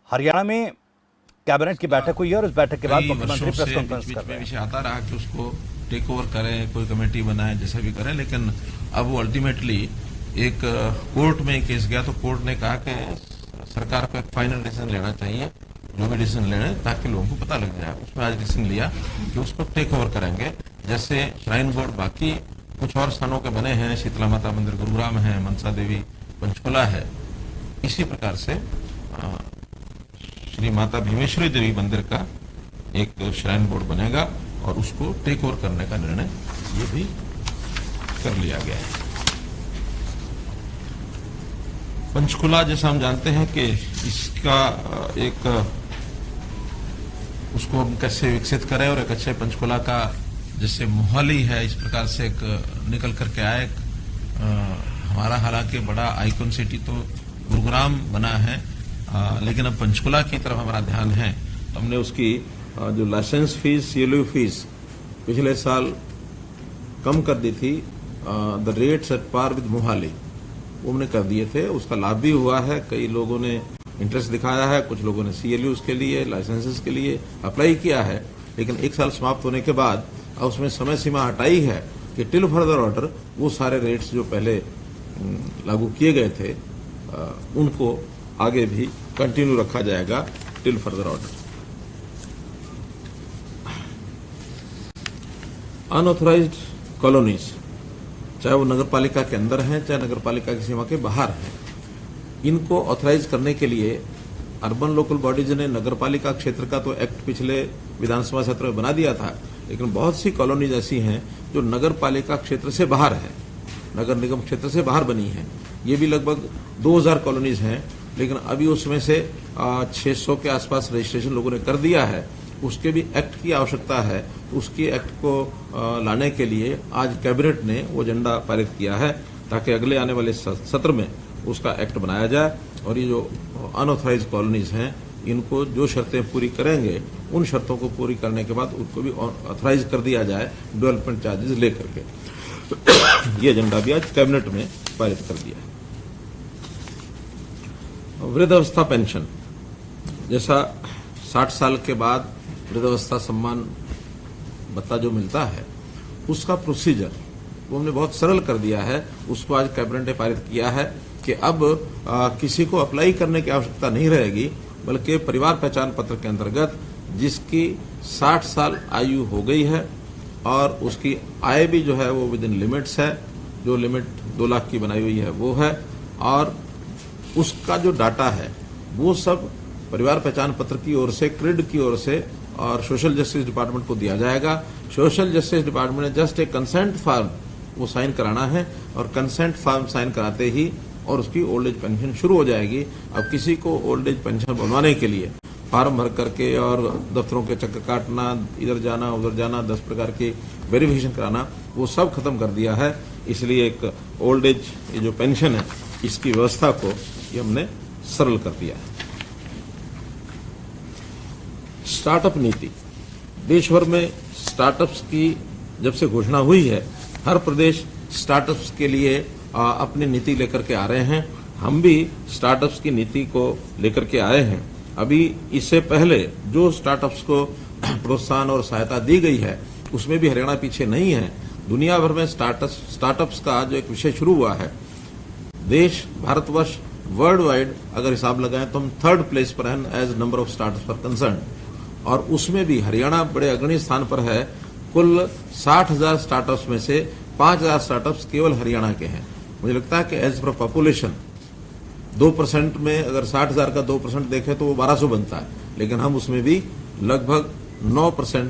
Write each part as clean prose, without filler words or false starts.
हरियाणा में कैबिनेट की बैठक हुई है और इस बैठक के बाद मुख्यमंत्री प्रेस कॉन्फ्रेंस कर रहे हैं। विषय आता रहा कि उसको टेक ओवर करें, कोई कमेटी बनाए, जैसा भी करें, लेकिन अब वो अल्टीमेटली एक कोर्ट में केस गया तो कोर्ट ने कहा कि सरकार को एक फाइनल डिसीजन लेना चाहिए, जो भी डिसीजन लेने, ताकि लोगों को पता लग जाए। उसमें आज डिसीजन लिया कि उसको टेक ओवर करेंगे। जैसे श्राइन बोर्ड बाकी कुछ और स्थानों के बने हैं, शीतला माता मंदिर गुरुग्राम है, मनसा देवी पंचकुला है, इसी प्रकार से श्री माता भीमेश्वरी देवी मंदिर का एक श्राइन बोर्ड बनेगा और उसको टेक ओवर करने का निर्णय ये भी कर लिया गया है। पंचकुला, जैसा हम जानते हैं कि इसका एक उसको हम कैसे विकसित करें और एक अच्छे पंचकुला का, जैसे मोहाली है, इस प्रकार से एक निकल करके आए। हमारा हालांकि बड़ा आइकॉन सिटी तो गुरुग्राम बना है, लेकिन अब पंचकुला की तरफ हमारा ध्यान है। हमने उसकी जो लाइसेंस फीस, सीएलयू फीस पिछले साल कम कर दी थी, the rates at par with Mohali, वो हमने कर दिए थे। उसका लाभ भी हुआ है, कई लोगों ने इंटरेस्ट दिखाया है, कुछ लोगों ने सीएलयूज के लिए, लाइसेंसेस के लिए अप्लाई किया है। लेकिन एक साल समाप्त होने के बाद अब उसमें समय सीमा हटाई है कि टिल फर्दर ऑर्डर वो सारे रेट्स जो पहले लागू किए गए थे उनको आगे भी कंटिन्यू रखा जाएगा till further order. Unauthorised colonies, चाहे वो नगरपालिका के अंदर हैं, चाहे नगरपालिका की सीमा के बाहर हैं, इनको ऑथराइज करने के लिए अर्बन लोकल बॉडीज ने नगरपालिका क्षेत्र का तो एक्ट पिछले विधानसभा सत्र में बना दिया था, लेकिन बहुत सी कॉलोनीज ऐसी हैं जो नगरपालिका क्षेत्र से बाहर है, नगर निगम क्षेत्र से बाहर बनी है। ये भी लगभग 2000 कॉलोनीज हैं, लेकिन अभी उसमें से 600 के आसपास रजिस्ट्रेशन लोगों ने कर दिया है। उसके भी एक्ट की आवश्यकता है, तो उसकी एक्ट को लाने के लिए आज कैबिनेट ने वो एजेंडा पारित किया है, ताकि अगले आने वाले सत्र में उसका एक्ट बनाया जाए और ये जो अनऑथराइज कॉलोनीज हैं इनको जो शर्तें पूरी करेंगे, उन शर्तों को पूरी करने के बाद उनको भी ऑथराइज कर दिया जाए डेवलपमेंट चार्जेस लेकर के। ये एजेंडा भी आज कैबिनेट में पारित कर दिया है। वृद्धावस्था पेंशन, जैसा 60 साल के बाद वृद्धावस्था सम्मान भत्ता जो मिलता है, उसका प्रोसीजर वो हमने बहुत सरल कर दिया है। उसको आज कैबिनेट ने पारित किया है कि अब किसी को अप्लाई करने की आवश्यकता नहीं रहेगी, बल्कि परिवार पहचान पत्र के अंतर्गत जिसकी 60 साल आयु हो गई है और उसकी आय भी जो है वो विद इन लिमिट्स है, जो लिमिट 2 लाख की बनाई हुई है वो है, और उसका जो डाटा है वो सब परिवार पहचान पत्र की ओर से, क्रिड की ओर से और सोशल जस्टिस डिपार्टमेंट को दिया जाएगा। सोशल जस्टिस डिपार्टमेंट ने जस्ट एक कंसेंट फॉर्म वो साइन कराना है और कंसेंट फॉर्म साइन कराते ही और उसकी ओल्ड एज पेंशन शुरू हो जाएगी। अब किसी को ओल्ड एज पेंशन बनवाने के लिए फॉर्म भर करके और दफ्तरों के चक्कर काटना, इधर जाना उधर जाना, 10 प्रकार की वेरिफिकेशन कराना, वो सब खत्म कर दिया है। इसलिए एक ओल्ड एज ये जो पेंशन है, इसकी व्यवस्था को ये हमने सरल कर दिया है। स्टार्टअप नीति, देश भर में स्टार्टअप्स की जब से घोषणा हुई है, हर प्रदेश स्टार्टअप्स के लिए अपनी नीति लेकर के आ रहे हैं। हम भी स्टार्टअप्स की नीति को लेकर के आए हैं। अभी इससे पहले जो स्टार्टअप्स को प्रोत्साहन और सहायता दी गई है, उसमें भी हरियाणा पीछे नहीं है। दुनिया भर में स्टार्टअप्स का जो एक विषय शुरू हुआ है, देश, भारतवर्ष, वर्ल्ड वाइड अगर हिसाब लगाएं तो हम 3rd प्लेस पर हैं एज नंबर ऑफ स्टार्टअप्स पर कंसर्न, और उसमें भी हरियाणा बड़े अग्रणी स्थान पर है। कुल 60,000 स्टार्टअप्स में से 5,000 स्टार्टअप्स केवल हरियाणा के हैं। मुझे लगता है कि एज पर पॉपुलेशन 2% में अगर 60,000 का 2% देखें तो वो 1200 बनता है, लेकिन हम उसमें भी लगभग 9%,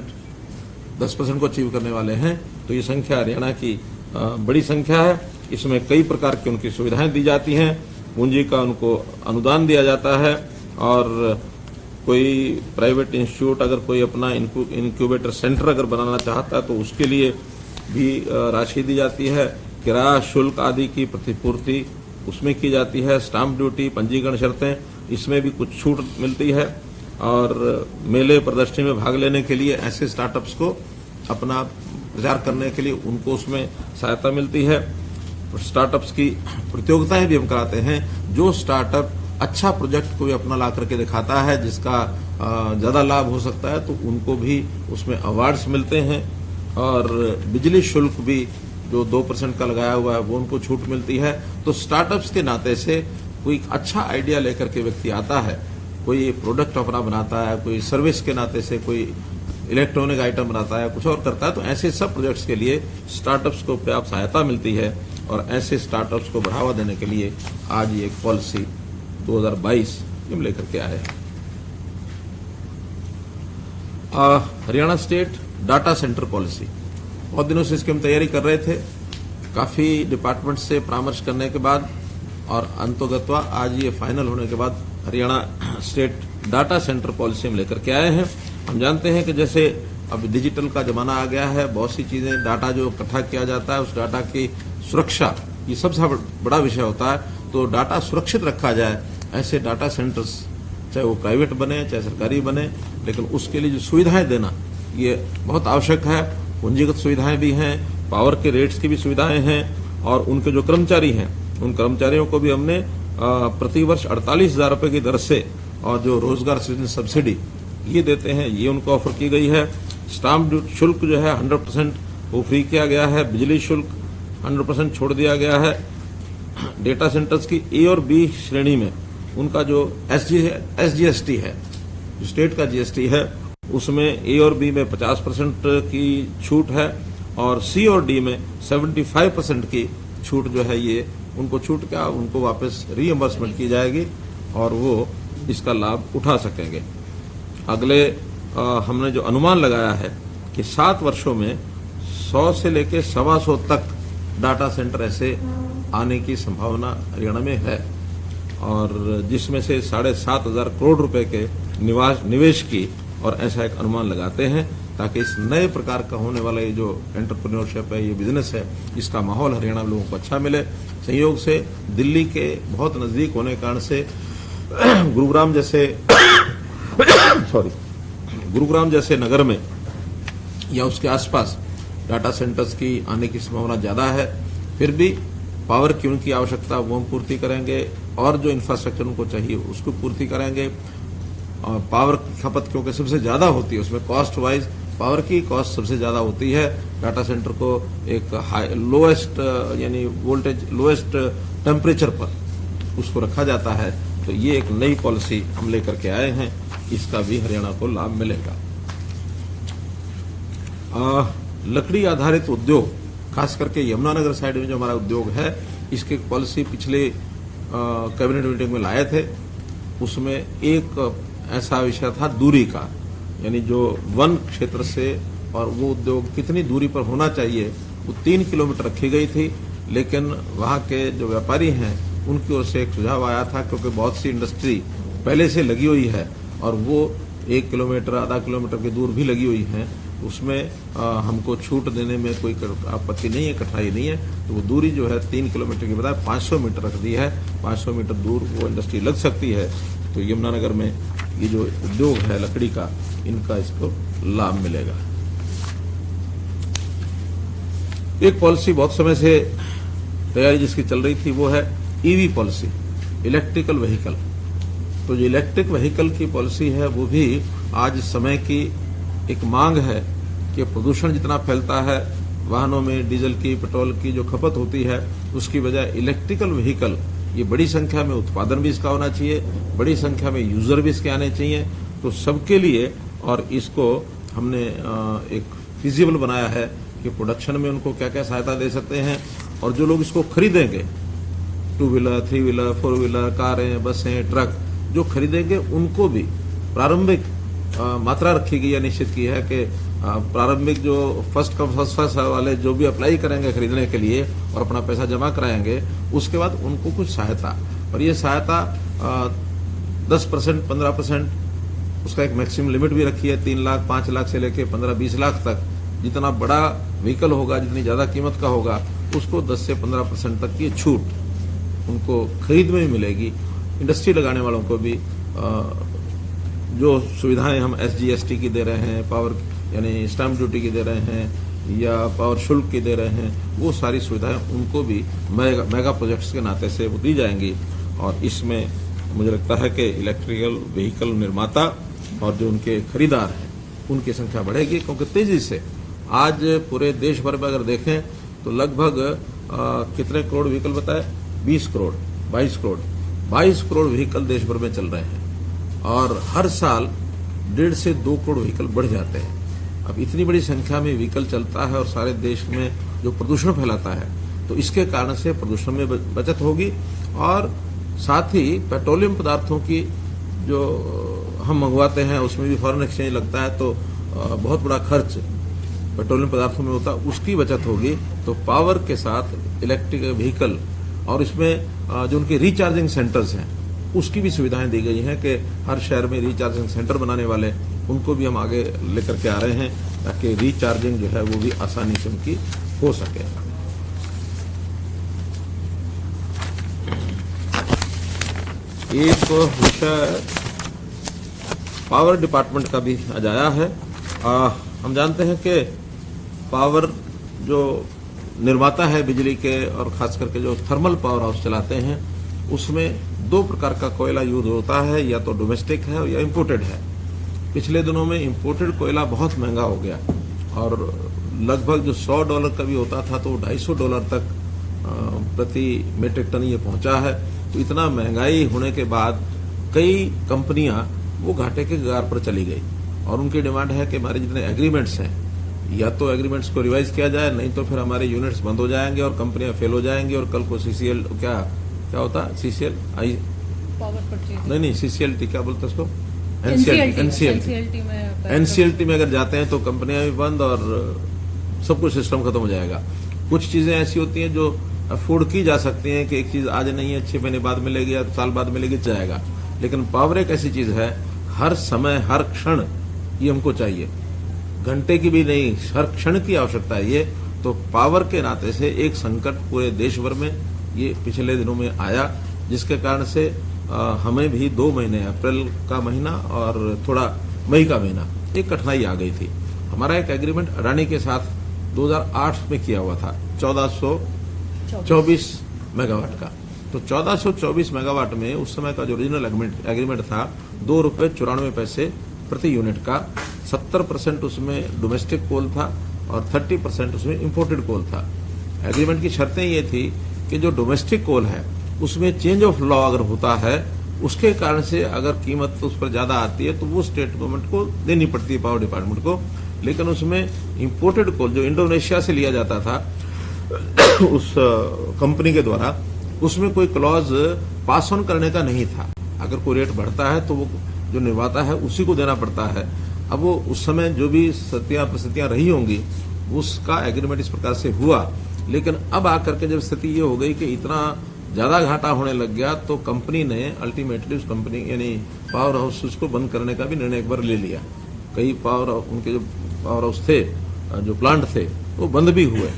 10% को अचीव करने वाले हैं। तो ये संख्या हरियाणा की बड़ी संख्या है। इसमें कई प्रकार की उनकी सुविधाएं दी जाती हैं, पूंजी का उनको अनुदान दिया जाता है, और कोई प्राइवेट इंस्टीट्यूट अगर कोई अपना इनक्यूबेटर सेंटर अगर बनाना चाहता है तो उसके लिए भी राशि दी जाती है। किराया शुल्क आदि की प्रतिपूर्ति उसमें की जाती है। स्टाम्प ड्यूटी, पंजीकरण शर्तें, इसमें भी कुछ छूट मिलती है। और मेले प्रदर्शनी में भाग लेने के लिए ऐसे स्टार्टअप्स को अपना प्रचार करने के लिए उनको उसमें सहायता मिलती है। स्टार्टअप्स की प्रतियोगिताएं भी हम कराते हैं। जो स्टार्टअप अच्छा प्रोजेक्ट कोई अपना ला करके दिखाता है जिसका ज्यादा लाभ हो सकता है तो उनको भी उसमें अवार्ड्स मिलते हैं। और बिजली शुल्क भी जो 2% का लगाया हुआ है वो उनको छूट मिलती है। तो स्टार्टअप्स के नाते से कोई अच्छा आइडिया लेकर के व्यक्ति आता है, कोई प्रोडक्ट अपना बनाता है, कोई सर्विस के नाते से कोई इलेक्ट्रॉनिक आइटम बनाता है, कुछ और करता है, तो ऐसे सब प्रोजेक्ट्स के लिए स्टार्टअप्स को पर्याप्त सहायता मिलती है। और ऐसे स्टार्टअप्स को बढ़ावा देने के लिए आज ये एक पॉलिसी 2022 हम लेकर के आए हैं। Haryana state data centre policy, बहुत दिनों से इसकी हम तैयारी कर रहे थे। काफी डिपार्टमेंट से परामर्श करने के बाद और अंतोगत्वा आज ये फाइनल होने के बाद Haryana state data centre policy हम लेकर के आए हैं। हम जानते हैं कि जैसे अब डिजिटल का जमाना आ गया है, बहुत सी चीजें, डाटा जो इकट्ठा किया जाता है उस डाटा की सुरक्षा ये सबसे बड़ा विषय होता है। तो डाटा सुरक्षित रखा जाए, ऐसे डाटा सेंटर्स चाहे वो प्राइवेट बने चाहे सरकारी बने, लेकिन उसके लिए जो सुविधाएं देना ये बहुत आवश्यक है। पूंजीगत सुविधाएं भी हैं, पावर के रेट्स की भी सुविधाएं हैं, और उनके जो कर्मचारी हैं उन कर्मचारियों को भी हमने प्रतिवर्ष 48,000 रुपए की दर से और जो रोजगार सृजन सब्सिडी ये देते हैं ये उनको ऑफर की गई है। स्टाम्प शुल्क जो है 100% वो फ्री किया गया है। बिजली शुल्क 100% छोड़ दिया गया है। डेटा सेंटर्स की ए और बी श्रेणी में उनका जो SGST है, जो स्टेट का GST है, उसमें ए और बी में 50% की छूट है और सी और डी में 75% की छूट जो है ये उनको छूट क्या उनको वापस रीइंबर्समेंट की जाएगी और वो इसका लाभ उठा सकेंगे। अगले हमने जो अनुमान लगाया है कि 7 वर्षों में 100 से लेकर 125 तक डाटा सेंटर ऐसे आने की संभावना हरियाणा में है, और जिसमें से 7,500 करोड़ रुपए के निवेश की और ऐसा एक अनुमान लगाते हैं ताकि इस नए प्रकार का होने वाला ये जो एंटरप्रेन्योरशिप है, ये बिजनेस है, इसका माहौल हरियाणा लोगों को अच्छा मिले। संयोग से दिल्ली के बहुत नजदीक होने के कारण से गुरुग्राम जैसे नगर में या उसके आसपास डाटा सेंटर्स की आने की संभावना ज्यादा है। फिर भी पावर की उनकी आवश्यकता वो हम पूर्ति करेंगे और जो इंफ्रास्ट्रक्चर उनको चाहिए उसको पूर्ति करेंगे। और पावर की खपत क्योंकि सबसे ज्यादा होती है, उसमें कॉस्ट वाइज पावर की कॉस्ट सबसे ज्यादा होती है। डाटा सेंटर को एक लोएस्ट यानी वोल्टेज लोएस्ट टेम्परेचर पर उसको रखा जाता है। तो ये एक नई पॉलिसी हम लेकर के आए हैं, इसका भी हरियाणा को लाभ मिलेगा। लकड़ी आधारित उद्योग, खास करके यमुनानगर साइड में जो हमारा उद्योग है, इसकी पॉलिसी पिछले कैबिनेट मीटिंग में लाए थे। उसमें एक ऐसा विषय था दूरी का, यानी जो वन क्षेत्र से और वो उद्योग कितनी दूरी पर होना चाहिए, वो 3 किलोमीटर रखी गई थी। लेकिन वहां के जो व्यापारी हैं उनकी ओर से एक सुझाव आया था, क्योंकि बहुत सी इंडस्ट्री पहले से लगी हुई है और वो 1 किलोमीटर आधा किलोमीटर की दूर भी लगी हुई है, उसमें हमको छूट देने में कोई आपत्ति नहीं है, कठिनाई नहीं है। तो वो दूरी जो है 3 किलोमीटर की बजाय 500 मीटर रख दी है। 500 मीटर दूर वो इंडस्ट्री लग सकती है। तो यमुनानगर में ये जो उद्योग है लकड़ी का, इनका इसको लाभ मिलेगा। एक पॉलिसी बहुत समय से तैयारी जिसकी चल रही थी वो है ईवी पॉलिसी, इलेक्ट्रिकल व्हीकल। तो जो इलेक्ट्रिक व्हीकल की पॉलिसी है वो भी आज समय की एक मांग है कि प्रदूषण जितना फैलता है वाहनों में, डीजल की पेट्रोल की जो खपत होती है, उसकी बजाय इलेक्ट्रिकल व्हीकल ये बड़ी संख्या में उत्पादन भी इसका होना चाहिए, बड़ी संख्या में यूजर भी इसके आने चाहिए। तो सबके लिए, और इसको हमने एक फिजिबल बनाया है कि प्रोडक्शन में उनको क्या क्या सहायता दे सकते हैं, और जो लोग इसको खरीदेंगे 2 व्हीलर 3 व्हीलर 4 व्हीलर कारें बसें ट्रक जो खरीदेंगे उनको भी प्रारंभिक मात्रा रखी गई है, निश्चित की है कि प्रारंभिक जो फर्स्ट कम फर्स्ट सर्व वाले जो भी अप्लाई करेंगे खरीदने के लिए और अपना पैसा जमा कराएंगे, उसके बाद उनको कुछ सहायता, और ये सहायता 10% 15%, उसका एक मैक्सिमम लिमिट भी रखी है। 3 लाख 5 लाख से लेके 15-20 लाख तक जितना बड़ा व्हीकल होगा, जितनी ज्यादा कीमत का होगा, उसको 10 से 15% तक की छूट उनको खरीद में भी मिलेगी। इंडस्ट्री लगाने वालों को भी जो सुविधाएं हम SGST की दे रहे हैं, पावर यानी स्टैंप ड्यूटी की दे रहे हैं या पावर शुल्क की दे रहे हैं, वो सारी सुविधाएं उनको भी मेगा प्रोजेक्ट्स के नाते से वो दी जाएंगी। और इसमें मुझे लगता है कि इलेक्ट्रिकल व्हीकल निर्माता और जो उनके खरीदार हैं उनकी संख्या बढ़ेगी, क्योंकि तेजी से आज पूरे देश भर में अगर देखें तो लगभग कितने करोड़ व्हीकल बताए, 20 करोड़ 22 करोड़ व्हीकल देश भर में चल रहे हैं और हर साल 1.5 से 2 करोड़ व्हीकल बढ़ जाते हैं। अब इतनी बड़ी संख्या में व्हीकल चलता है और सारे देश में जो प्रदूषण फैलाता है, तो इसके कारण से प्रदूषण में बचत होगी और साथ ही पेट्रोलियम पदार्थों की जो हम मंगवाते हैं उसमें भी फॉरेन एक्सचेंज लगता है, तो बहुत बड़ा खर्च पेट्रोलियम पदार्थों में होता है, उसकी बचत होगी। तो पावर के साथ इलेक्ट्रिक व्हीकल और इसमें जो उनके रिचार्जिंग सेंटर्स हैं उसकी भी सुविधाएं दी गई हैं कि हर शहर में रिचार्जिंग सेंटर बनाने वाले उनको भी हम आगे लेकर के आ रहे हैं ताकि रिचार्जिंग जो है वो भी आसानी से उनकी हो सके। एक विषय पावर डिपार्टमेंट का भी आज आया है। हम जानते हैं कि पावर जो निर्माता है बिजली के और खास करके जो थर्मल पावर हाउस चलाते हैं उसमें 2 प्रकार का कोयला यूज होता है, या तो डोमेस्टिक है या इंपोर्टेड है। पिछले दिनों में इंपोर्टेड कोयला बहुत महंगा हो गया और लगभग जो $100 का भी होता था तो $250 तक प्रति मीट्रिक टन ये पहुंचा है। तो इतना महंगाई होने के बाद कई कंपनियां वो घाटे के कगार पर चली गई और उनकी डिमांड है कि हमारे जितने एग्रीमेंट्स हैं या तो एग्रीमेंट्स को रिवाइज किया जाए, नहीं तो फिर हमारे यूनिट्स बंद हो जाएंगे और कंपनियां फेल हो जाएंगी और कल को सीसीएल क्या होता है, सीसीएल आई पावर परचेज नहीं सीसीएलटी क्या बोलते हैं उसको, एनसीएलटी में अगर जाते हैं तो कंपनियां भी बंद और सब कुछ सिस्टम खत्म हो जाएगा। कुछ चीजें ऐसी होती हैं जो अफोर्ड की जा सकती हैं कि एक चीज आज नहीं है 6 महीने बाद मिलेगी या साल बाद मिलेगी जाएगा, लेकिन पावर एक ऐसी चीज है हर समय हर क्षण ये हमको चाहिए, घंटे की भी नहीं, हर क्षण की आवश्यकता है ये। तो पावर के नाते से एक संकट पूरे देश भर में ये पिछले दिनों में आया, जिसके कारण से हमें भी 2 महीने अप्रैल का महीना और थोड़ा मई का महीना एक कठिनाई आ गई थी। हमारा एक एग्रीमेंट अडानी के साथ 2008 में किया हुआ था 1424 मेगावाट का। तो 1424 मेगावाट में उस समय का जो ओरिजिनल एग्रीमेंट था ₹2.94 प्रति यूनिट का, 70% उसमें डोमेस्टिक कोल था और 30% उसमें इंपोर्टेड कोल था। एग्रीमेंट की शर्तें ये थी कि जो डोमेस्टिक कोल है उसमें चेंज ऑफ लॉ अगर होता है उसके कारण से अगर कीमत उस पर ज्यादा आती है तो वो स्टेट गवर्नमेंट को देनी पड़ती है, पावर डिपार्टमेंट को। लेकिन उसमें इंपोर्टेड कोल जो इंडोनेशिया से लिया जाता था उस कंपनी के द्वारा, उसमें कोई क्लॉज पास ऑन करने का नहीं था। अगर कोई रेट बढ़ता है तो वो जो निर्माता है उसी को देना पड़ता है। अब वो उस समय जो भी परिस्थितियां रही होंगी उसका एग्रीमेंट इस प्रकार से हुआ, लेकिन अब आकर के जब स्थिति ये हो गई कि इतना ज्यादा घाटा होने लग गया तो कंपनी ने अल्टीमेटली उस कंपनी यानी पावर हाउस को बंद करने का भी निर्णय एक बार ले लिया। कई उनके जो पावर हाउस थे, जो प्लांट थे, वो बंद भी हुए।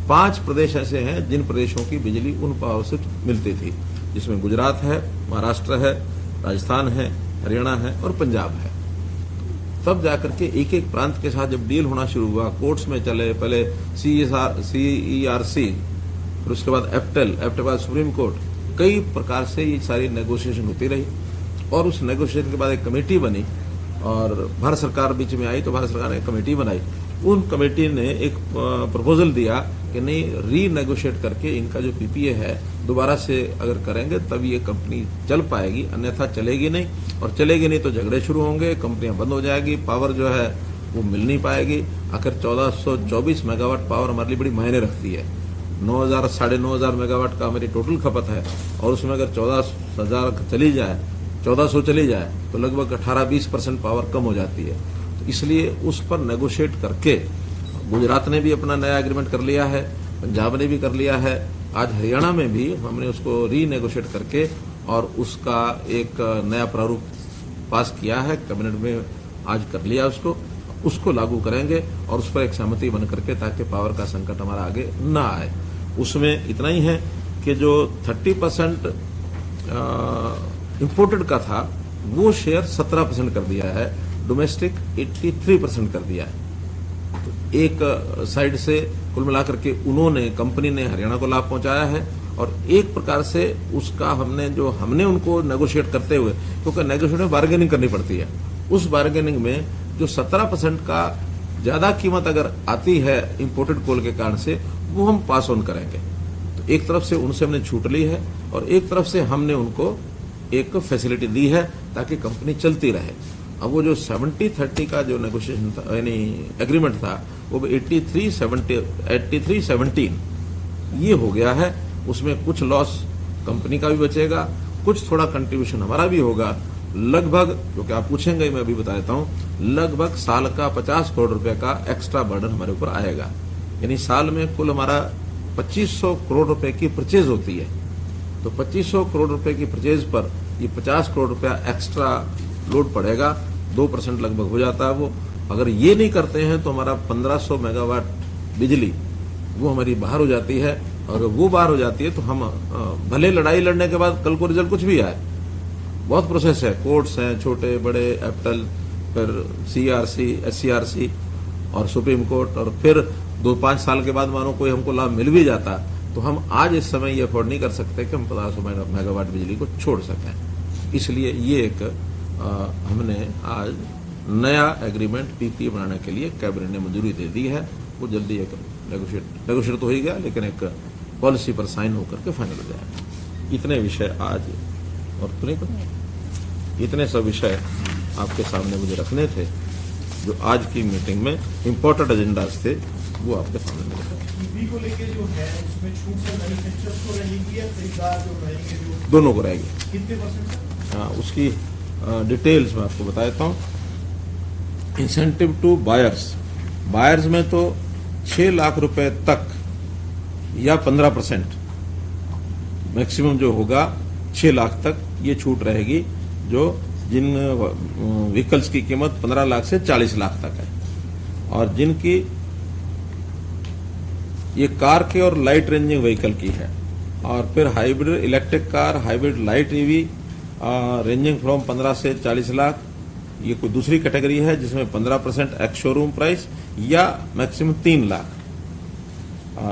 5 प्रदेश ऐसे हैं जिन प्रदेशों की बिजली उन पावर से मिलती थी, जिसमें गुजरात है, महाराष्ट्र है, राजस्थान है, हरियाणा है और पंजाब है। तब जाकर के एक एक प्रांत के साथ जब डील होना शुरू हुआ, कोर्ट्स में चले, पहले CERC, फिर उसके बाद एप्टेल के बाद सुप्रीम कोर्ट, कई प्रकार से ये सारी नेगोशिएशन होती रही और उस नेगोशिएशन के बाद एक कमेटी बनी और भारत सरकार बीच में आई तो भारत सरकार ने एक कमेटी बनाई। उन कमेटी ने एक प्रपोजल दिया कि नहीं, रीनेगोशिएट करके इनका जो PPA है दोबारा से अगर करेंगे तब ये कंपनी चल पाएगी, अन्यथा चलेगी नहीं, और चलेगी नहीं तो झगड़े शुरू होंगे, कंपनियां बंद हो जाएगी, पावर जो है वो मिल नहीं पाएगी। आखिर 1424 मेगावाट पावर हमारे लिए बड़ी मायने रखती है। 9,000 साढ़े 9,000 मेगावाट का हमारी टोटल खपत है और उसमें अगर 14,000 चली जाए, 1400 चली जाए तो लगभग 18-20% पावर कम हो जाती है। तो इसलिए उस पर नेगोशिएट करके गुजरात ने भी अपना नया एग्रीमेंट कर लिया है, पंजाब ने भी कर लिया है, आज हरियाणा में भी हमने उसको रीनेगोशिएट करके और उसका एक नया प्रारूप पास किया है, कैबिनेट में आज कर लिया उसको लागू करेंगे और उस पर एक सहमति बन करके, ताकि पावर का संकट हमारा आगे ना आए। उसमें इतना ही है कि जो 30% इंपोर्टेड का था वो शेयर 17% कर दिया है, डोमेस्टिक 83% कर दिया है। तो एक साइड से कुल मिलाकर के उन्होंने, कंपनी ने हरियाणा को लाभ पहुंचाया है और एक प्रकार से उसका हमने उनको नेगोशिएट करते हुए, क्योंकि नेगोशिएट में बार्गेनिंग करनी पड़ती है, उस बार्गेनिंग में जो 17% का ज्यादा कीमत अगर आती है इंपोर्टेड कोल के कारण से, वो हम पास ऑन करेंगे। तो एक तरफ से उनसे हमने छूट ली है और एक तरफ से हमने उनको एक फैसिलिटी दी है ताकि कंपनी चलती रहे। अब वो जो 70-30 का जो नेगोशिएशन था, यानी एग्रीमेंट था, वो 83-17 ये हो गया है। उसमें कुछ लॉस कंपनी का भी बचेगा, कुछ थोड़ा कंट्रीब्यूशन हमारा भी होगा। लगभग, क्योंकि आप पूछेंगे, मैं अभी बता देता हूं, लगभग साल का 50 करोड़ रुपए का एक्स्ट्रा बर्डन हमारे ऊपर आएगा। यानी साल में कुल हमारा 2500 करोड़ रुपए की परचेज होती है। तो 2500 करोड़ रुपए की परचेज पर ये 50 करोड़ रुपया एक्स्ट्रा लोड पड़ेगा, 2% लगभग हो जाता है वो। अगर ये नहीं करते हैं तो हमारा 1500 मेगावाट बिजली वो हमारी बाहर हो जाती है। और वो बाहर हो जाती है तो हम भले लड़ाई लड़ने के बाद कल को रिजल्ट कुछ भी आए, बहुत प्रोसेस है, कोर्ट्स हैं छोटे बड़े, एप्टल, फिर CRC, SCRC और सुप्रीम कोर्ट, और फिर 2-5 साल के बाद मानो कोई हमको लाभ मिल भी जाता, तो हम आज इस समय ये अफोर्ड नहीं कर सकते कि हम 1500 मेगावाट बिजली को छोड़ सकें। इसलिए ये एक हमने आज नया एग्रीमेंट PPA बनाने के लिए कैबिनेट ने मंजूरी दे दी है। वो जल्दी एक नेगोशिएट तो हो ही गया, लेकिन एक पॉलिसी पर साइन होकर के फाइनल हो जाएगा। इतने विषय आज, और इतने सब विषय आपके सामने मुझे रखने थे जो आज की मीटिंग में इम्पोर्टेंट एजेंडाज थे, वो आपके सामने मिले। ईवी को लेके जो है उसमें छूट से मैन्युफैक्चरर्स को रहेगी या खरीदार जो रहेंगे, जो दोनों को रहेगी। कितने %? हाँ, उसकी डिटेल्स मैं आपको बता देता हूँ। इंसेंटिव टू बायर्स में तो 6 लाख रुपए तक या 15% मैक्सिमम जो होगा 6 लाख तक ये छूट रहेगी, जो जिन व्हीकल्स की कीमत 15 लाख से 40 लाख तक है। और जिनकी ये कार के और लाइट रेंजिंग व्हीकल की है, और फिर hybrid electric car, hybrid light EV ranging from 15 से 40 लाख, ये कोई दूसरी कैटेगरी है जिसमें 15% एक्स शोरूम प्राइस या मैक्सिमम 3 लाख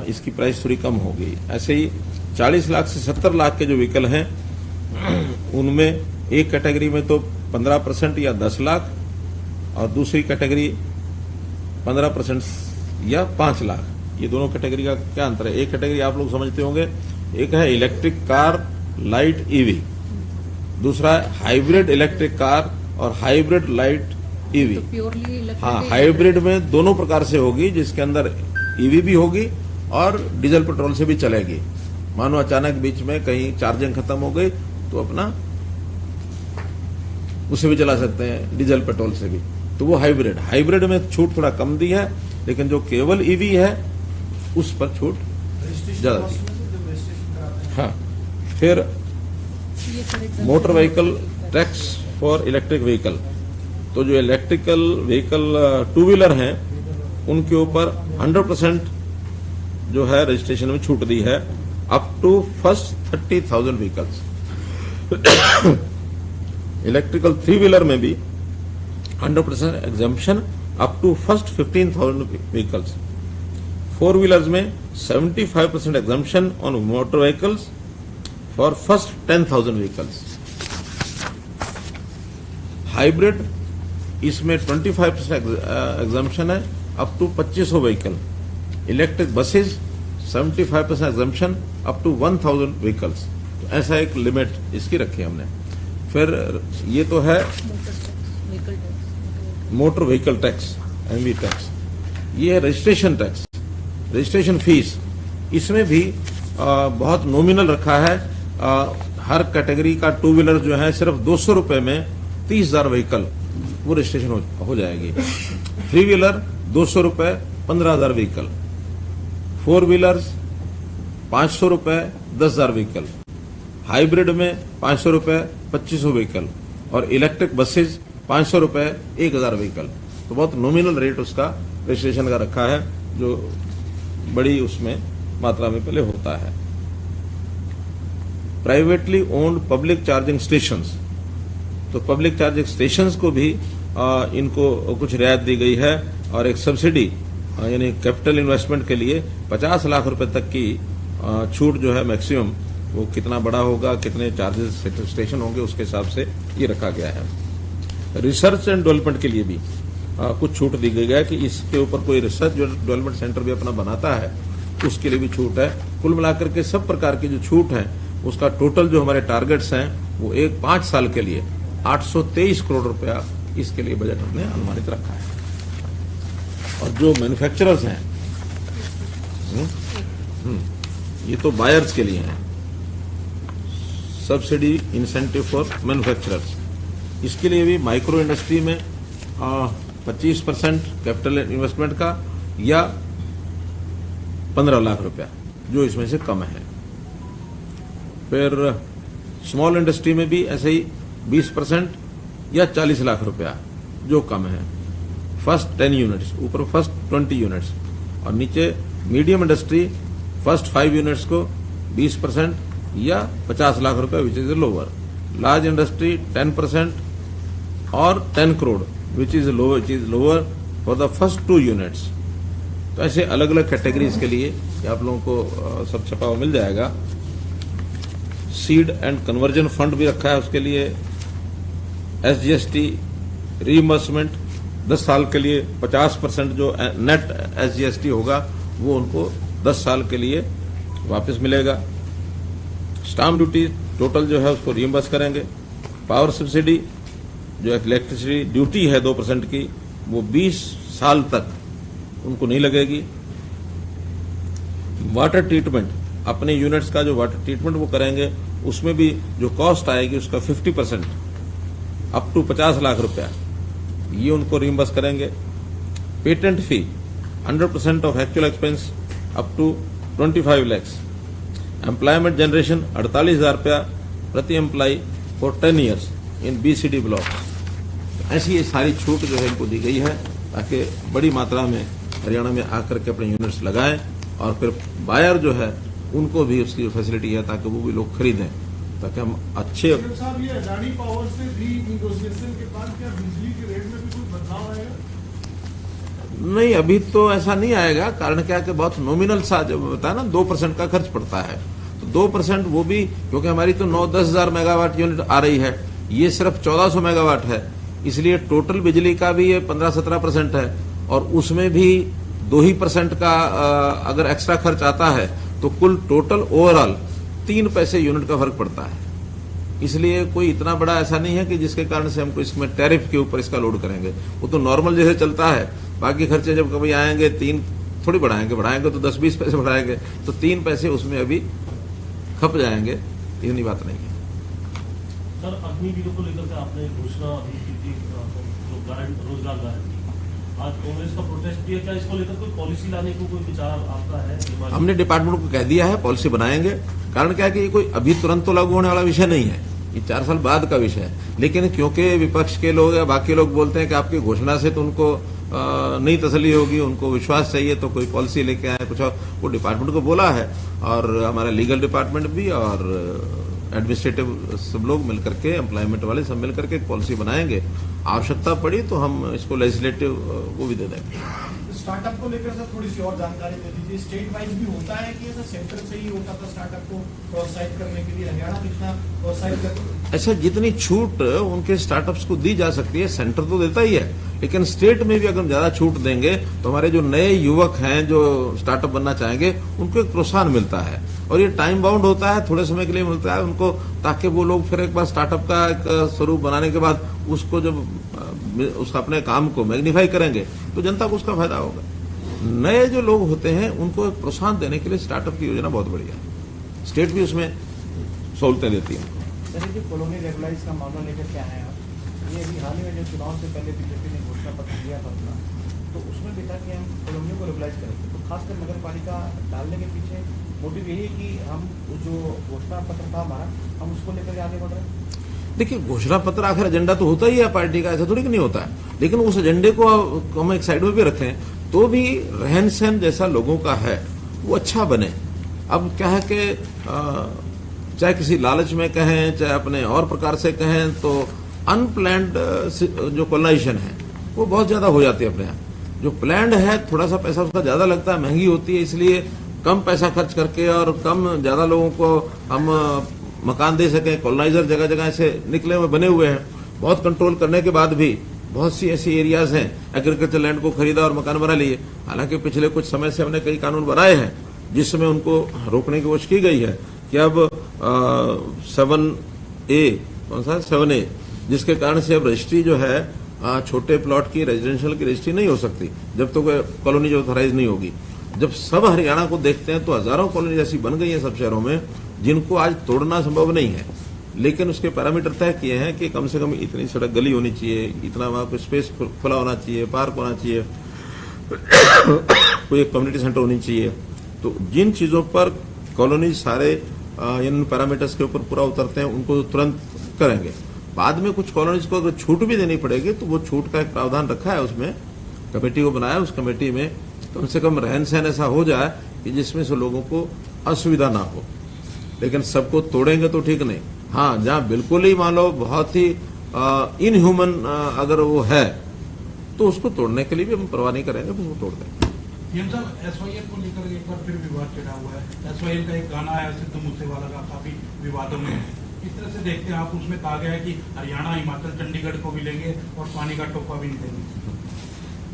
इसकी प्राइस थोड़ी कम होगी। ऐसे ही 40 लाख से 70 लाख के जो व्हीकल हैं उनमें एक कैटेगरी में तो 15% या 10 लाख, और दूसरी कैटेगरी 15% या 5 लाख। ये दोनों कैटेगरी का क्या अंतर है? एक कैटेगरी आप लोग समझते होंगे, एक है इलेक्ट्रिक कार लाइट EV, दूसरा है हाइब्रिड इलेक्ट्रिक कार और हाइब्रिड लाइट EV। तो प्योरली इलेक्ट्रिक, हाँ, हाइब्रिड में दोनों प्रकार से होगी, जिसके अंदर EV भी होगी और डीजल पेट्रोल से भी चलेगी। मानो अचानक बीच में कहीं चार्जिंग खत्म हो गई तो अपना उसे भी चला सकते हैं, डीजल पेट्रोल से भी। तो वो हाइब्रिड में छूट थोड़ा कम दी है, लेकिन जो केवल EV है उस पर छूट ज्यादा दी। हाँ, फिर ये for example, motor vehicle tax for electric vehicle, तो जो इलेक्ट्रिकल व्हीकल 2 व्हीलर हैं उनके ऊपर 100% जो है रजिस्ट्रेशन में छूट दी है, up to first 30,000 vehicles. Electrical 3 wheeler में भी 100% exemption up to first 15,000 vehicles. 4 wheelers में 75% exemption on motor vehicles for first 10,000 vehicles. Hybrid इसमें 25% एग्जम्पशन है up to 2500 vehicle. Electric buses 75% exemption up to 1000 vehicles. तो ऐसा एक लिमिट इसकी रखी हमने। फिर ये तो है motor vehicle tax, MV tax. ये है रजिस्ट्रेशन टैक्स, रजिस्ट्रेशन फीस। इसमें भी बहुत नॉमिनल रखा है। हर कैटेगरी का 2 व्हीलर जो है सिर्फ 200 रुपए में 30,000 व्हीकल वो रजिस्ट्रेशन हो जाएगी। 3 व्हीलर 200 रुपए 15,000 व्हीकल। 4 व्हीलर्स 500 रुपए 10,000 व्हीकल। हाइब्रिड में 500 रुपए 2500 व्हीकल, और इलेक्ट्रिक बसेस 500 रुपए 1,000 व्हीकल। तो बहुत नॉमिनल रेट उसका रजिस्ट्रेशन का रखा है, जो बड़ी उसमें मात्रा में पहले होता है। Privately owned public charging stations, तो पब्लिक चार्जिंग स्टेशंस को भी इनको कुछ रियायत दी गई है, और एक सब्सिडी यानी कैपिटल इन्वेस्टमेंट के लिए 50 लाख रुपए तक की छूट जो है मैक्सिमम वो कितना बड़ा होगा, कितने चार्जेस स्टेशन होंगे, उसके हिसाब से ये रखा गया है। रिसर्च एंड डेवलपमेंट के लिए भी कुछ छूट दी गई है कि इसके ऊपर कोई रिसर्च डेवलपमेंट सेंटर भी अपना बनाता है उसके लिए भी छूट है। कुल मिलाकर के सब प्रकार की जो छूट है उसका टोटल जो हमारे टारगेट्स हैं वो 5 साल के लिए 823 करोड़ रुपया इसके लिए बजट हमने अनुमानित रखा है। और जो मैन्युफैक्चरर्स हैं ये तो बायर्स के लिए हैं, सब्सिडी इंसेंटिव फॉर मैन्युफैक्चरर्स, इसके लिए भी माइक्रो इंडस्ट्री में 25% कैपिटल इन्वेस्टमेंट का या 15 लाख रुपया जो इसमें से कम है। फिर स्मॉल इंडस्ट्री में भी ऐसे ही 20% या 40 लाख रुपया जो कम है। फर्स्ट 10 यूनिट्स, ऊपर फर्स्ट 20 यूनिट्स, और नीचे मीडियम इंडस्ट्री फर्स्ट 5 यूनिट्स को 20% या 50 लाख रुपया which is lower. Large industry 10% और 10 crore which is lower for the first 2 units. तो ऐसे अलग अलग कैटेगरीज के लिए आप लोगों को सब छपा हुआ मिल जाएगा। सीड एंड कन्वर्जन फंड भी रखा है, उसके लिए SGST रीइंबर्समेंट 10 साल के लिए 50% जो नेट SGST होगा वो उनको 10 साल के लिए वापस मिलेगा। स्टाम्प ड्यूटी टोटल जो है उसको रीइंबर्स करेंगे। पावर सब्सिडी जो इलेक्ट्रिसिटी ड्यूटी है 2% की वो 20 साल तक उनको नहीं लगेगी। वाटर ट्रीटमेंट, अपने यूनिट्स का जो वाटर ट्रीटमेंट वो करेंगे उसमें भी जो कॉस्ट आएगी उसका 50% अप टू 50 लाख रुपया ये उनको रीइंबर्स करेंगे। Patent fee 100% of actual expense up to 25 lakhs। Employment generation 48,000 रुपया प्रति employ for 10 years in BCD block. ऐसी ये सारी छूट जो है इनको दी गई है ताकि बड़ी मात्रा में हरियाणा में आकर के अपने यूनिट्स लगाएं और फिर बायर जो है उनको भी उसकी जो फैसिलिटी है ताकि वो भी लोग खरीदें, ताकि हम अच्छे। साहब, ये अडानी पावर से रीनेगोशिएशन के बाद क्या बिजली के रेट में भी कोई बदलाव आएगा? नहीं, अभी तो ऐसा नहीं आएगा। कारण क्या कि बहुत नॉमिनल सा जो बताया ना 2% का खर्च पड़ता है, तो 2% वो भी क्योंकि हमारी तो 9-10 हजार मेगावाट यूनिट आ रही है, ये सिर्फ 1400 मेगावाट है, इसलिए टोटल बिजली का भी ये 15-17% है और उसमें भी 2% का अगर एक्स्ट्रा खर्च आता है तो कुल टोटल ओवरऑल 3 पैसे यूनिट का फर्क पड़ता है। इसलिए कोई इतना बड़ा ऐसा नहीं है कि जिसके कारण से हमको इसमें टैरिफ के ऊपर इसका लोड करेंगे। वो तो नॉर्मल जैसे चलता है, बाकी खर्चे जब कभी आएंगे 3 थोड़ी बढ़ाएंगे तो 10-20 पैसे बढ़ाएंगे, तो 3 पैसे उसमें अभी खप जाएंगे, इतनी बात नहीं है। सर, अग्निवीरों को लेकर के आपने घोषणा अभी की थी, रोजगार गारंटी, आज कांग्रेस का प्रोटेस्ट भी है, क्या इसको लेकर कोई पॉलिसी लाने को कोई विचार आपका है? हमने डिपार्टमेंट को कह दिया है पॉलिसी बनाएंगे। कारण क्या है कि ये कोई अभी तुरंत तो लागू होने वाला विषय नहीं है, ये 4 साल बाद का विषय है। लेकिन क्योंकि विपक्ष के लोग या बाकी लोग बोलते हैं कि आपकी घोषणा से तो उनको नहीं तसल्ली होगी, उनको विश्वास चाहिए तो कोई पॉलिसी लेके आए कुछ, वो डिपार्टमेंट को बोला है और हमारा लीगल डिपार्टमेंट भी और एडमिनिस्ट्रेटिव सब लोग मिलकर के, एम्प्लॉयमेंट वाले सब मिलकर के एक पॉलिसी बनाएंगे। आवश्यकता पड़ी तो हम इसको लेजिस्लेटिव को भी दे देंगे। स्टार्टअप को लेकर सर थोड़ी सी और जानकारी दे दीजिए। स्टेट वाइज भी होता है कि ऐसा सेंटर से ही होता था स्टार्टअप को प्रोत्साहित करने के लिए? हरियाणा कितना प्रोत्साहित करता है? ऐसा जितनी छूट उनके स्टार्टअप्स को दी जा सकती है सेंटर तो देता ही है, लेकिन स्टेट में भी अगर ज्यादा छूट देंगे तो हमारे जो नए युवक हैं जो स्टार्टअप बनना चाहेंगे उनको एक प्रोत्साहन मिलता है। और ये टाइम बाउंड होता है, थोड़े समय के लिए मिलता है उनको, ताकि वो लोग फिर एक बार स्टार्टअप का एक स्वरूप बनाने के बाद उसको जब उसका अपने काम को मैग्नीफाई करेंगे तो जनता को उसका फायदा होगा। नए जो लोग होते हैं उनको एक प्रोत्साहन देने के लिए स्टार्टअप की योजना बहुत बढ़िया है, स्टेट भी उसमें सहूलतें देती है। सर, जो कॉलोनी रेगुलाइज का मामला लेकर क्या है आप? ये अभी हाल ही में जो चुनाव से पहले बीजेपी ने घोषणा पत्र दिया था अपना, तो उसमें भी था कि हम कॉलोनियों को रेगुलाइज करेंगे। तो खासकर नगर पालिका डालने के पीछे मोटिव यही है कि हम जो घोषणा पत्र था हमारा, हम उसको लेकर आगे बढ़ रहे हैं। देखिए, घोषणा पत्र आखिर एजेंडा तो होता ही है पार्टी का, ऐसा थोड़ी कि नहीं होता है, लेकिन उस एजेंडे को हम एक साइड में भी रखें तो भी रहन सहन जैसा लोगों का है वो अच्छा बने। अब क्या है कि चाहे किसी लालच में कहें चाहे अपने और प्रकार से कहें, तो अनप्लैंड जो कॉलोनाइजेशन है वो बहुत ज्यादा हो जाती है अपने यहाँ। जो प्लैंड है थोड़ा सा पैसा उसका ज्यादा लगता है, महंगी होती है, इसलिए कम पैसा खर्च करके और ज्यादा लोगों को हम मकान दे सकें। कॉलोनाइजर जगह जगह ऐसे निकले हुए बने हुए हैं। बहुत कंट्रोल करने के बाद भी बहुत सी ऐसी एरियाज हैं, एग्रीकल्चर लैंड को खरीदा और मकान बना लिए। हालांकि पिछले कुछ समय से हमने कई कानून बनाए हैं जिसमें उनको रोकने की कोशिश की गई है कि अब 7A जिसके कारण से अब रजिस्ट्री जो है छोटे प्लॉट की रेजिडेंशियल की रजिस्ट्री नहीं हो सकती जब तक कॉलोनी जो ऑथराइज नहीं होगी। जब सब हरियाणा को देखते हैं तो हजारों कॉलोनी ऐसी बन गई है सब शहरों में जिनको आज तोड़ना संभव नहीं है, लेकिन उसके पैरामीटर तय किए हैं कि कम से कम इतनी सड़क गली होनी चाहिए, इतना वहां पर स्पेस खुला होना चाहिए, पार्क होना चाहिए, कोई एक कम्युनिटी सेंटर होनी चाहिए। तो जिन चीजों पर कॉलोनी सारे इन पैरामीटर्स के ऊपर पूरा उतरते हैं उनको तुरंत करेंगे। बाद में कुछ कॉलोनीज को अगर छूट भी देनी पड़ेगी तो वो छूट का एक प्रावधान रखा है, उसमें कमेटी को बनाया, उस कमेटी में कम से कम रहन सहन ऐसा हो जाए कि जिसमें से लोगों को असुविधा ना हो। लेकिन सबको तोड़ेंगे तो ठीक नहीं। हाँ, जहां बिल्कुल ही मान लो बहुत ही इनह्यूमन अगर वो है तो उसको तोड़ने के लिए भी हम परवाह नहीं करेंगे, उसको तोड़ देंगे। पीएम साहब, एसवाईएल को लेकर एक बार फिर विवाद छिड़ा हुआ है। एसवाईएल का एक गाना आया सिद्धू मूसेवाला का, काफी विवादों में है। किस तरह से देखते हैं आप? उसमें कहा गया है कि हरियाणा, हिमाचल, चंडीगढ़ को भी लेंगे और पानी का टोपा भी नहीं देंगे।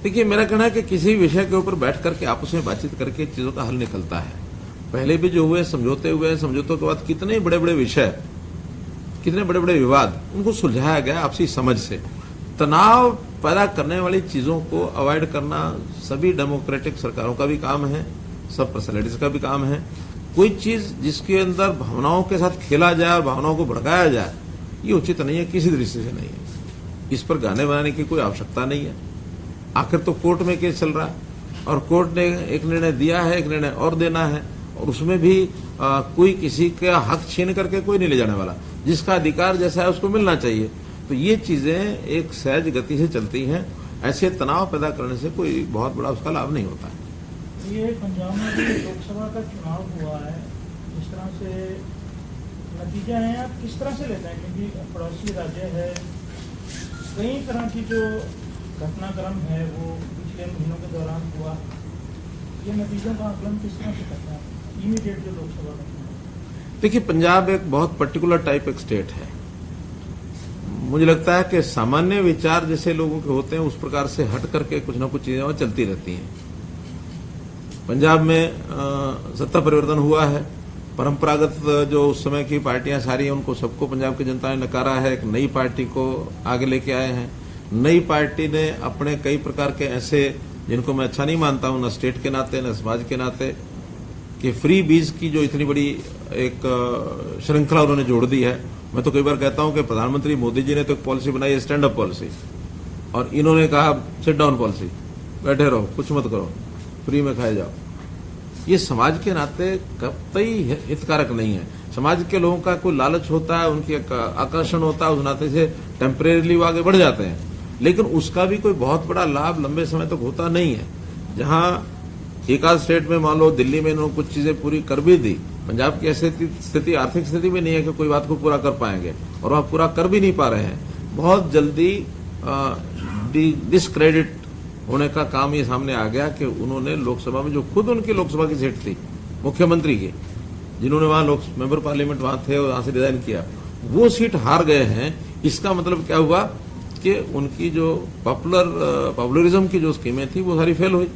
देखिए, मेरा कहना है कि किसी विषय के ऊपर बैठ करके आपस में बातचीत करके चीजों का हल निकलता है। पहले भी जो हुए समझौतों के बाद कितने बड़े बड़े विषय, कितने बड़े बड़े विवाद, उनको सुलझाया गया आपसी समझ से। तनाव पैदा करने वाली चीजों को अवॉइड करना सभी डेमोक्रेटिक सरकारों का भी काम है, सब पर्सनैलिटीज का भी काम है। कोई चीज जिसके अंदर भावनाओं के साथ खेला जाए और भावनाओं को भड़काया जाए, ये उचित नहीं है, किसी दृष्टि से नहीं है। इस पर गाने बनाने की कोई आवश्यकता नहीं है। आखिर तो कोर्ट में केस चल रहा है और कोर्ट ने एक निर्णय दिया है, एक निर्णय और देना है, और उसमें भी कोई किसी का हक छीन करके कोई नहीं ले जाने वाला। जिसका अधिकार जैसा है उसको मिलना चाहिए। तो ये चीजें एक सहज गति से चलती हैं। ऐसे तनाव पैदा करने से कोई बहुत बड़ा उसका लाभ नहीं होता है। ये पंजाब में जो लोकसभा का चुनाव हुआ है, जिस तरह से नतीजा है, आप किस तरह से लेते हैं? क्योंकि पड़ोसी राज्य है, कई तरह की जो घटनाक्रम है वो पिछले महीनों के दौरान हुआ। ये नतीजों का आकलन किस तरह से करते हैं इमीडिएट जो लोकसभा का चुनाव? देखिए, पंजाब एक बहुत पर्टिकुलर टाइप एक स्टेट है। मुझे लगता है कि सामान्य विचार जैसे लोगों के होते हैं उस प्रकार से हट करके कुछ ना कुछ चीजें वहां चलती रहती हैं। पंजाब में सत्ता परिवर्तन हुआ है। परंपरागत जो उस समय की पार्टियां सारी हैं उनको सबको पंजाब की जनता ने नकारा है। एक नई पार्टी को आगे लेके आए हैं। नई पार्टी ने अपने कई प्रकार के ऐसे, जिनको मैं अच्छा नहीं मानता हूं, न स्टेट के नाते न समाज के नाते, कि फ्री बीज की जो इतनी बड़ी एक श्रृंखला उन्होंने जोड़ दी है। मैं तो कई बार कहता हूं कि प्रधानमंत्री मोदी जी ने तो एक पॉलिसी बनाई है, स्टैंड अप पॉलिसी, और इन्होंने कहा सिट डाउन पॉलिसी, बैठे रहो, कुछ मत करो, फ्री में खाए जाओ। ये समाज के नाते कतई हितकारक नहीं है। समाज के लोगों का कोई लालच होता है, उनकी आकर्षण होता है, उस नाते से टेम्परेरीली वो आगे बढ़ जाते हैं, लेकिन उसका भी कोई बहुत बड़ा लाभ लंबे समय तक होता नहीं है। जहां एक आध स्टेट में मान लो दिल्ली में इन्होंने कुछ चीजें पूरी कर भी दी, पंजाब की ऐसी स्थिति, आर्थिक स्थिति भी नहीं है कि कोई बात को पूरा कर पाएंगे, और वहां पूरा कर भी नहीं पा रहे हैं। बहुत जल्दी डिसक्रेडिट होने का काम ये सामने आ गया कि उन्होंने लोकसभा में, जो खुद उनकी लोकसभा की सीट थी मुख्यमंत्री की, जिन्होंने वहां मेंबर पार्लियामेंट वहां थे और वहां से रिजाइन किया, वो सीट हार गए हैं। इसका मतलब क्या हुआ कि उनकी जो पॉपुलरिज्म की जो स्कीमें थी वो सारी फेल हुई।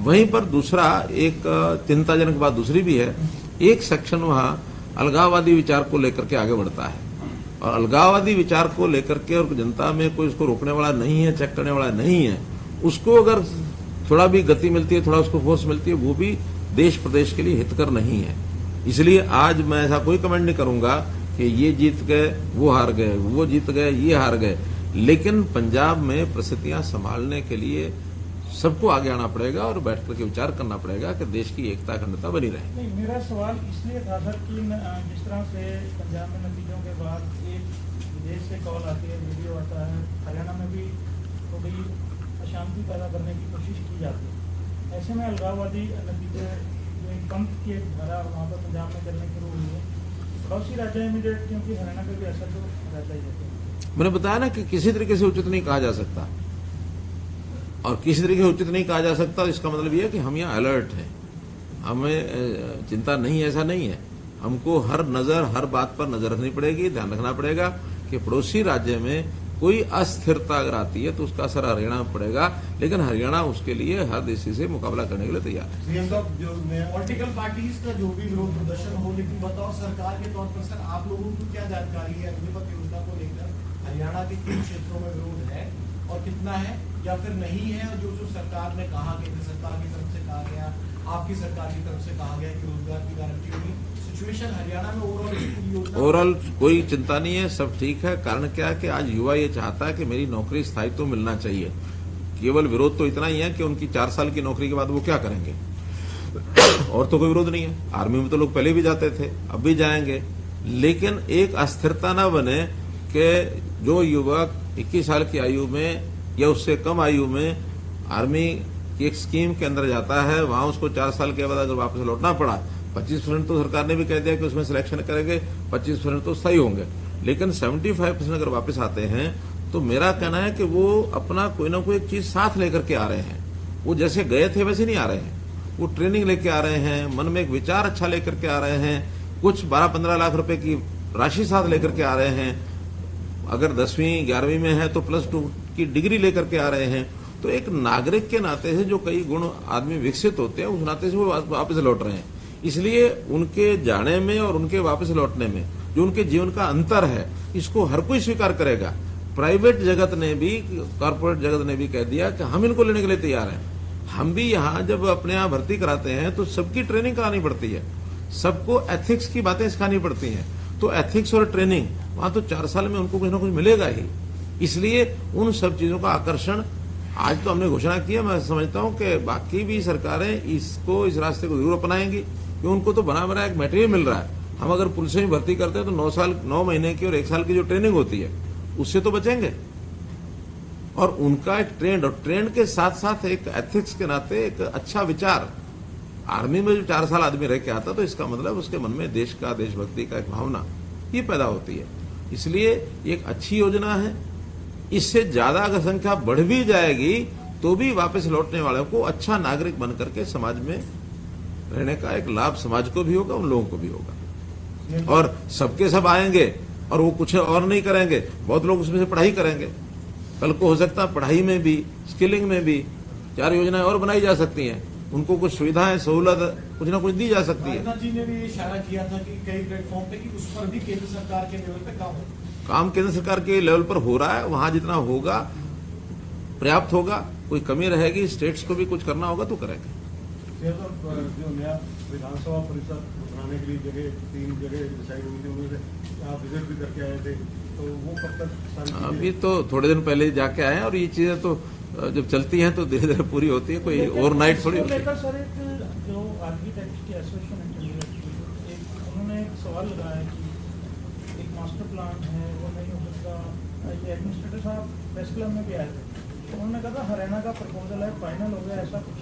वहीं पर दूसरा एक चिंताजनक बात दूसरी भी है, एक सेक्शन वहां अलगाववादी विचार को लेकर के आगे बढ़ता है, और अलगाववादी विचार को लेकर के और जनता में कोई उसको रोकने वाला नहीं है, चेक करने वाला नहीं है। उसको अगर थोड़ा भी गति मिलती है, थोड़ा उसको फोर्स मिलती है, वो भी देश प्रदेश के लिए हितकर नहीं है। इसलिए आज मैं ऐसा कोई कमेंट नहीं करूंगा कि ये जीत गए, वो हार गए, वो जीत गए, ये हार गए। लेकिन पंजाब में परिस्थितियां संभालने के लिए सबको आगे आना पड़ेगा और बैठ करके विचार करना पड़ेगा कि देश की एकता अखंडता बनी रहे। नहीं, मेरा सवाल इसलिए था सर कि जिस तरह से पंजाब में नतीजों के बाद एक विदेश से कॉल आती है, वीडियो आता है, हरियाणा में भी थोड़ी अशांति पैदा करने की कोशिश की जाती है। ऐसे में अलगाववादी नतीजे, जो एक पंथ की एक धारा वहाँ पर पंजाब में चलने शुरू हुई है, पड़ोसी राज्य इमीडिएट, क्योंकि हरियाणा का भी असर तो रहता ही रहता है। मैंने बताया ना कि किसी तरीके से उचित नहीं कहा जा सकता, और किसी तरीके से उचित नहीं कहा जा सकता, इसका मतलब यह है कि हम यहाँ अलर्ट हैं। हमें चिंता नहीं, ऐसा नहीं है। हमको हर बात पर नजर रखनी पड़ेगी, ध्यान रखना पड़ेगा कि पड़ोसी राज्य में कोई अस्थिरता अगर आती है तो उसका असर हरियाणा में पड़ेगा, लेकिन हरियाणा उसके लिए हर देशी से मुकाबला करने के लिए तैयार है। सीएम साहब, जो पॉलिटिकल पार्टीज का जो भी विरोध प्रदर्शन हो, लेकिन बताओ सरकार के तौर पर सर आप लोगों को क्या जानकारी है अग्निपथ योजना को लेकर? हरियाणा के किन क्षेत्रों में विरोध है और कितना है या फिर नहीं है? और जो सरकार ने कहा, केंद्र सरकार की तरफ से कहा गया, आपकी सरकार की तरफ से कहा गया कि रोजगार की गारंटी होगी, सिचुएशन हरियाणा में ओवरऑल कोई चिंता नहीं है, सब ठीक है। कारण क्या है कि आज युवा ये चाहता है कि मेरी नौकरी स्थायित्व तो मिलना चाहिए। केवल विरोध तो इतना ही है कि उनकी 4 साल की नौकरी के बाद वो क्या करेंगे, और तो कोई विरोध नहीं है। आर्मी में तो लोग पहले भी जाते थे, अब भी जाएंगे, लेकिन एक अस्थिरता न बने कि जो युवक 21 साल की आयु में या उससे कम आयु में आर्मी की एक स्कीम के अंदर जाता है, वहां उसको 4 साल के बाद अगर वापस लौटना पड़ा, 25% तो सरकार ने भी कह दिया कि उसमें सिलेक्शन करेंगे, 25% तो सही होंगे, लेकिन 75% अगर वापस आते हैं तो मेरा कहना है कि वो अपना कोई ना कोई एक चीज साथ लेकर के आ रहे हैं। वो जैसे गए थे वैसे नहीं आ रहे हैं, वो ट्रेनिंग लेके आ रहे हैं, मन में एक विचार अच्छा लेकर के आ रहे हैं, कुछ 12-15 लाख रुपए की राशि साथ लेकर के आ रहे हैं। अगर 10वीं 11वीं में है तो +2 की डिग्री लेकर के आ रहे हैं। तो एक नागरिक के नाते से जो कई गुण आदमी विकसित होते हैं, उस नाते से वो वापस लौट रहे हैं। इसलिए उनके जाने में और उनके वापस लौटने में जो उनके जीवन का अंतर है, इसको हर कोई स्वीकार करेगा। प्राइवेट जगत ने भी, कॉर्पोरेट जगत ने भी कह दिया कि हम इनको लेने के लिए तैयार हैं। हम भी यहाँ जब अपने यहाँ भर्ती कराते हैं तो सबकी ट्रेनिंग करानी पड़ती है, सबको एथिक्स की बातें सिखानी पड़ती हैं। तो एथिक्स और ट्रेनिंग वहां तो 4 साल में उनको कुछ ना कुछ मिलेगा ही। इसलिए उन सब चीजों का आकर्षण आज तो हमने घोषणा की है। मैं समझता हूं कि बाकी भी सरकारें इसको, इस रास्ते को जरूर अपनाएंगी, क्योंकि उनको तो बना बना एक मटेरियल मिल रहा है। हम अगर पुलिस में भर्ती करते हैं तो 9 महीने की और 1 साल की जो ट्रेनिंग होती है उससे तो बचेंगे। और उनका एक ट्रेंड, और ट्रेंड के साथ साथ एक एथिक्स के नाते एक अच्छा विचार। आर्मी में जो 4 साल आदमी रह के आता तो इसका मतलब उसके मन में देश का, देशभक्ति का एक भावना ये पैदा होती है। इसलिए एक अच्छी योजना है। इससे ज्यादा अगर संख्या बढ़ भी जाएगी तो भी वापस लौटने वालों को अच्छा नागरिक बन करके समाज में रहने का एक लाभ समाज को भी होगा, उन लोगों को भी होगा। और सबके सब आएंगे और वो कुछ और नहीं करेंगे। बहुत लोग उसमें से पढ़ाई करेंगे। कल को हो सकता है पढ़ाई में भी, स्किलिंग में भी 4 योजनाएं और बनाई जा सकती हैं। उनको कुछ सुविधाएं, सहूलत कुछ ना कुछ दी जा सकती है। राजनाथ जी ने भी इशारा किया था कि कई प्लेटफॉर्म पे कि उस पर भी केंद्र सरकार के लेवल पे काम केंद्र सरकार के लेवल पर हो रहा है। वहां जितना होगा पर्याप्त होगा, कोई कमी रहेगी, स्टेट्स को भी कुछ करना होगा तो करेंगे। जो नया विधानसभा परिसर बनाने के लिए 3 जगह डिसाइड हुई थी, उन्होंने आप विजिट भी करके आए थे, तो वो कब तक? अभी तो थोड़े दिन पहले जाके आए हैं, और ये चीजें तो जब चलती हैं तो धीरे धीरे पूरी होती है, कोई ओवरनाइट थोड़ी होती है। सर, एक जो आर्किटेक्ट की एसोसिएशन है, उन्होंने एक सवाल लगाया कि एक मास्टर प्लान है वो नहीं हो सकता। ये एडमिनिस्ट्रेटर साहब प्रेस क्लब में भी आए थे, उन्होंने कहा था हरियाणा का प्रपोजल है, फाइनल हो गया, ऐसा कुछ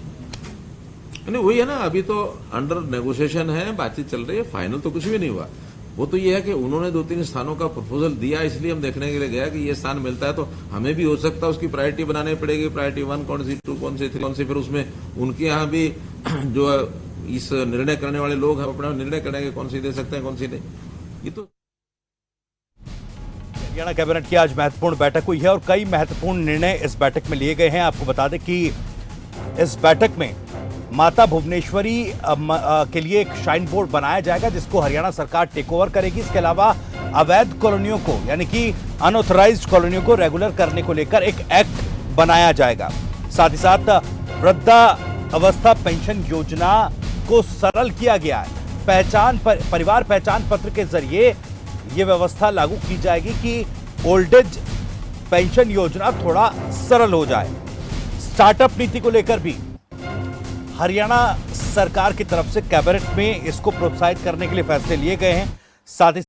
नहीं। वही है ना, अभी तो अंडर नेगोशिएशन है, बातचीत चल रही है, फाइनल तो कुछ भी नहीं हुआ। वो तो ये है कि उन्होंने 2-3 स्थानों का प्रपोजल दिया, इसलिए हम देखने के लिए गया कि ये स्थान मिलता है तो हमें भी हो सकता है उसकी प्रायोरिटी बनानी पड़ेगी। प्रायोरिटी 1 कौन सी, 2 कौन सी, 3 कौन सी, फिर उसमें उनके यहाँ भी जो इस निर्णय करने वाले लोग हैं अपना निर्णय करेंगे कौन सी दे सकते हैं, कौन सी नहीं। ये तो हरियाणा कैबिनेट की आज महत्वपूर्ण बैठक हुई है और कई महत्वपूर्ण निर्णय इस बैठक में लिए गए हैं। आपको बता दें कि इस बैठक में माता भुवनेश्वरी के लिए एक श्राइन बोर्ड बनाया जाएगा जिसको हरियाणा सरकार टेक ओवर करेगी। इसके अलावा अवैध कॉलोनियों को, यानी कि अनऑथराइज्ड कॉलोनियों को रेगुलर करने को लेकर एक एक्ट बनाया जाएगा। साथ ही साथ वृद्धावस्था पेंशन योजना को सरल किया गया है। परिवार पहचान पत्र के जरिए यह व्यवस्था लागू की जाएगी कि ओल्ड एज पेंशन योजना थोड़ा सरल हो जाए। स्टार्टअप नीति को लेकर भी हरियाणा सरकार की तरफ से कैबिनेट में इसको प्रोत्साहित करने के लिए फैसले लिए गए हैं। साथ ही